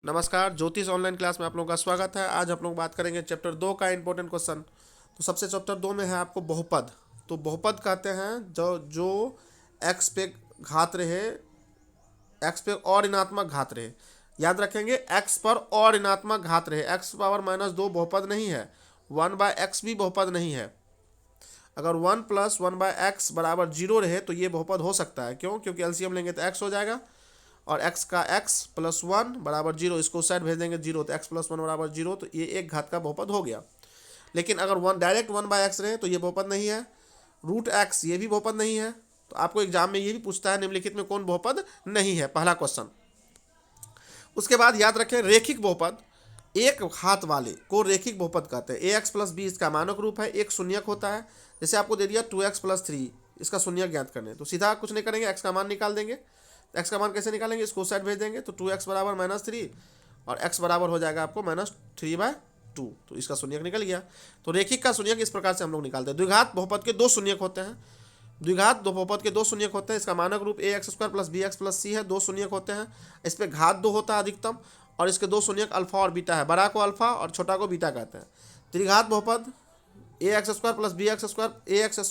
नमस्कार, ज्योतिष online class में आप लोगों का स्वागत है। आज आप लोग बात करेंगे चैप्टर 2 का इंपॉर्टेंट क्वेश्चन। तो सबसे चैप्टर 2 में है आपको बहुपद। तो बहुपद कहते हैं जो जो एक्स पे घात रहे, एक्स पे और ऋणात्मक घात रहे। याद रखेंगे, एक्स पर और ऋणात्मक घात रहे। एक्स पावर -2 बहुपद नहीं है। 1/x भी बहुपद नहीं है। अगर 1 + 1/x बराबर 0 रहे तो ये बहुपद हो सकता है। क्यों? क्योंकि एलसीएम लेंगे तो x हो जाएगा और x का x + 1 बराबर 0। इसको साइड भेज देंगे 0, तो x + 1 बराबर 0, तो ये एक घात का बहुपद हो गया। लेकिन अगर डायरेक्ट 1/x रहे तो ये बहुपद नहीं है। √x ये भी बहुपद नहीं है। तो आपको एग्जाम में ये भी पूछता है निम्नलिखित में कौन बहुपद नहीं है, पहला क्वेश्चन। उसके बाद याद रखें, रेखिक बहुपद, एक घात वाले को रेखिक बहुपद कहते हैं। ax + b इसका मानक रूप है। एक शून्यक होता है। जैसे आपको दे दिया 2x + 3, इसका शून्यक ज्ञात करने, तो सीधा कुछ नहीं करेंगे, x का मान निकाल देंगे। x का मान कैसे निकालेंगे? इसको साइड भेज देंगे, तो 2x बराबर -3 और x बराबर हो जाएगा आपको -3/2। तो इसका शून्यक निकल गया। तो रेखिक का शून्यक इस प्रकार से हम लोग निकालते हैं। द्विघात बहुपद के दो शून्यक होते हैं। द्विघात दो बहुपद के दो शून्यक होते हैं। इसका मानक रूप ax² + bx + c है। दो शून्यक होते हैं। इस पे घात 2 होता है अधिकतम, और इसके दो शून्यक अल्फा और बीटा है। बड़ा को अल्फा और छोटा को बीटा कहते हैं। त्रिघात बहुपद ax² + bx² ax³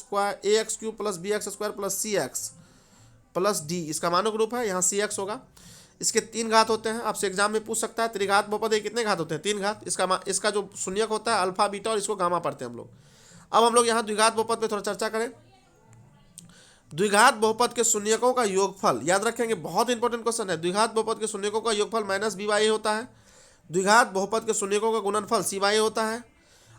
+ bx² + cx + d इसका मानक रूप है। यहाँ cx होगा। इसके 3 घात होते हैं। आपसे एग्जाम में पूछ सकता है त्रिघात बहुपद कितने घात होते हैं? 3 घात। इसका जो शून्यक होता है अल्फा बीटा, और इसको गामा पढ़ते हैं हम लोग। अब हम लोग यहाँ द्विघात बहुपद पे थोड़ा चर्चा करें। द्विघात बहुपद के शून्यकों का योगफल, याद रखेंगे, बहुत इंपॉर्टेंट क्वेश्चन है। द्विघात बहुपद के शून्यकों का योगफल -b/a होता है। द्विघात बहुपद के शून्यकों का गुणनफल c/a होता है।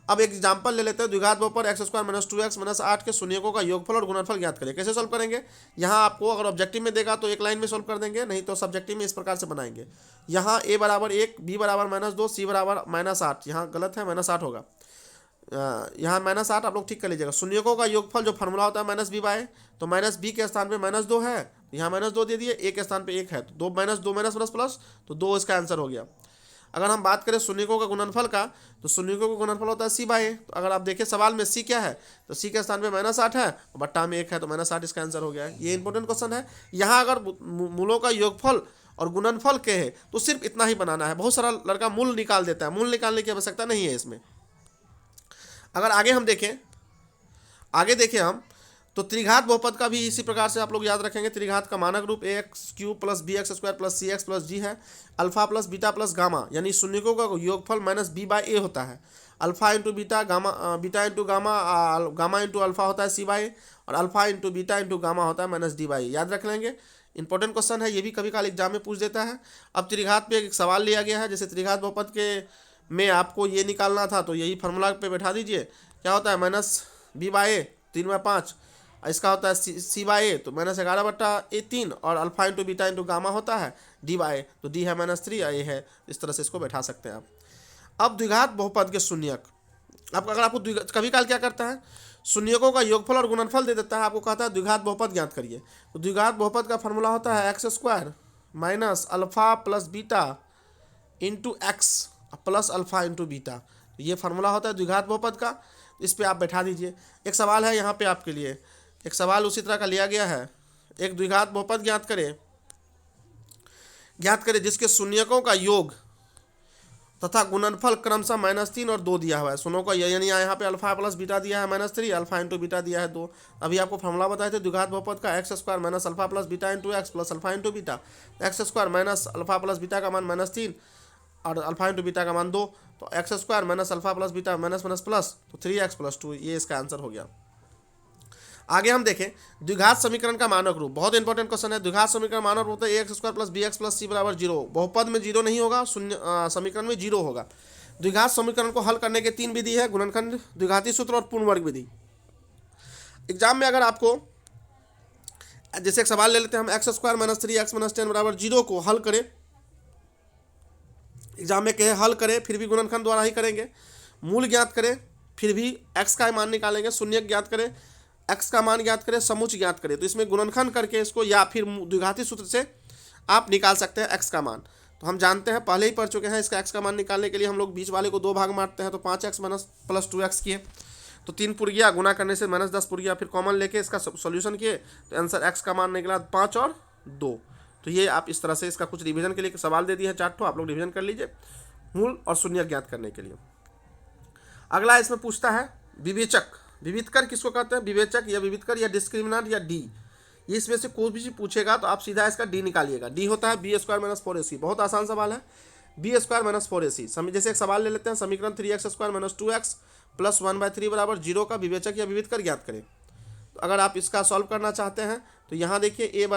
अब एक एग्जांपल ले लेते हैं। द्विघात बहुपद x² - 2x - 8 के शून्यकों का योगफल और गुणनफल ज्ञात करें। कैसे सॉल्व करेंगे? यहाँ आपको अगर ऑब्जेक्टिव में देगा तो एक लाइन में सॉल्व कर देंगे, नहीं तो सब्जेक्टिव में इस प्रकार से बनाएंगे। यहाँ a बराबर 1, b बराबर -2, c बराबर -8। यहाँ गलत है, -8 होगा। यहाँ -8 आप लोग ठीक कर लीजिएगा। शून्यकों का योगफल जो फार्मूला होता है -b/a, तो -b के स्थान पे -2 है, यहाँ -2 दे दिए। a के स्थान पे 1 है, तो 2 -2 प्लस, तो 2 इसका आंसर हो गया। अगर हम बात करें शून्यकों का गुणनफल का, तो शून्यकों का गुणनफल होता है c/a। तो अगर आप देखें सवाल में c क्या है, तो c के स्थान पे -8 है और बट्टा में 1 है, तो -8 इसका आंसर हो गया है। ये इंपॉर्टेंट क्वेश्चन है। यहाँ अगर मूलों का योगफल और गुणनफल के है तो सिर्फ इतना ही बनाना है। बहुत सारा लड़का मूल निकाल देता है, मूल निकालने की आवश्यकता नहीं है इसमें। अगर आगे देखें हम, तो त्रिघात बहुपद का भी इसी प्रकार से आप लोग याद रखेंगे। त्रिघात का मानक रूप ax³ + bx² + cx + d है। अल्फा + बीटा + गामा, यानी शून्यकों का योगफल -b/a होता है। Alpha × beta, gamma beta × gamma, gamma × alpha होता है c/a, और अल्फा × बीटा × गामा होता है -d/a। याद रख लेंगे, इंपॉर्टेंट क्वेश्चन है। ये भी कभी काल एग्जाम में पूछ देता है। अब त्रिघात पे एक सवाल लिया गया है। जैसे त्रिघात बहुपद के में आपको ये निकालना था, तो यही फार्मूला पे बैठा दीजिए। क्या होता है? -b/a 3/5, इसका होता है c/a, तो -11/3, और अल्फा × बीटा × गामा होता है d/a, तो d है -3, a है। इस तरह से इसको बैठा सकते हैं आप। अब द्विघात बहुपद के शून्यक, अगर आपको कभी काल क्या करता है, शून्यकों का योगफल और गुणनफल दे देता है। आपको कहता है द्विघात बहुपद ज्ञात करिए। तो द्विघात बहुपद का फार्मूला होता है x² - alpha + beta × x + alpha × beta. ये फार्मूला होता है द्विघात बहुपद का। इस पे आप बैठा दीजिए। एक सवाल है यहाँ पे आपके लिए, एक सवाल उसी तरह का लिया गया है। एक द्विघात बहुपद ज्ञात करें जिसके शून्यकों का योग तथा गुणनफल क्रमशः -3 और 2 दिया हुआ है। सुनो का, यानी यहाँ पे अल्फा + बीटा दिया है -3, अल्फा × बीटा दिया है 2। अभी आपको फार्मूला बताए थे द्विघात बहुपद का, x² - alpha + beta × x + alpha × beta. x² - alpha + beta का मान -3 और अल्फा × बीटा का मान 2, तो x² - अल्फा + बीटा प्लस, तो 3x + 2, ये इसका आंसर हो गया। आगे हम देखें द्विघात समीकरण का मानक रूप, बहुत इंपॉर्टेंट क्वेश्चन है। द्विघात समीकरण मानक रूप है ax² + bx + c = 0। बहुपद में 0 नहीं होगा, शून्य समीकरण में 0 होगा। द्विघात समीकरण को हल करने के 3 विधि है: गुणनखंड, द्विघाती सूत्र और पूर्ण वर्ग विधि। एग्जाम में अगर आपको जैसे एक सवाल ले लेते हैं हम, x² - 3x - 10 = 0 को हल करें। एग्जाम में कहे हल करें, फिर भी गुणनखंड द्वारा ही करेंगे। मूल ज्ञात करें, फिर भी x का मान निकालेंगे। शून्यक ज्ञात करें, x का मान ज्ञात करें, समुच्च ज्ञात करें। तो इसमें गुणनखंड करके इसको, या फिर द्विघाती सूत्र से आप निकाल सकते हैं x का मान। तो हम जानते हैं, पहले ही पढ़ चुके हैं। इसका x का मान निकालने के लिए हम लोग बीच वाले को 2 भाग मारते हैं, तो 5x + 2x किए, तो 3 पुर गया, गुना करने से -10 पुर गया। फिर कॉमन लेके इसका सोल्यूशन किए, तो आंसर x का मान निकला 5 और 2। तो ये आप इस तरह से इसका कुछ रिवीजन के लिए सवाल दे दिया है 4 ठो, आप लोग रिवीजन कर लीजिए मूल और शून्य ज्ञात करने के लिए। अगला इसमें पूछता है विवेचक। विविधकर किसको कहते हैं? विवेचक या विविधकर या डिस्क्रिमिनेंट या डी। ये इसमें से कोई भी चीज पूछेगा तो आप सीधा इसका डी निकालिएगा। डी होता है बी स्क्वायर माइनस 4ac। बहुत आसान सवाल है, बी स्क्वायर माइनस 4ac। जैसे एक सवाल ले लेते हैं, समीकरण 3x square minus 2x plus 1/3 बराबर 0 का विवेचक या विविधकर ज्ञात करें। तो अगर आप इसका सॉल्व करना चाहते हैं तो यहाँ देखिए ए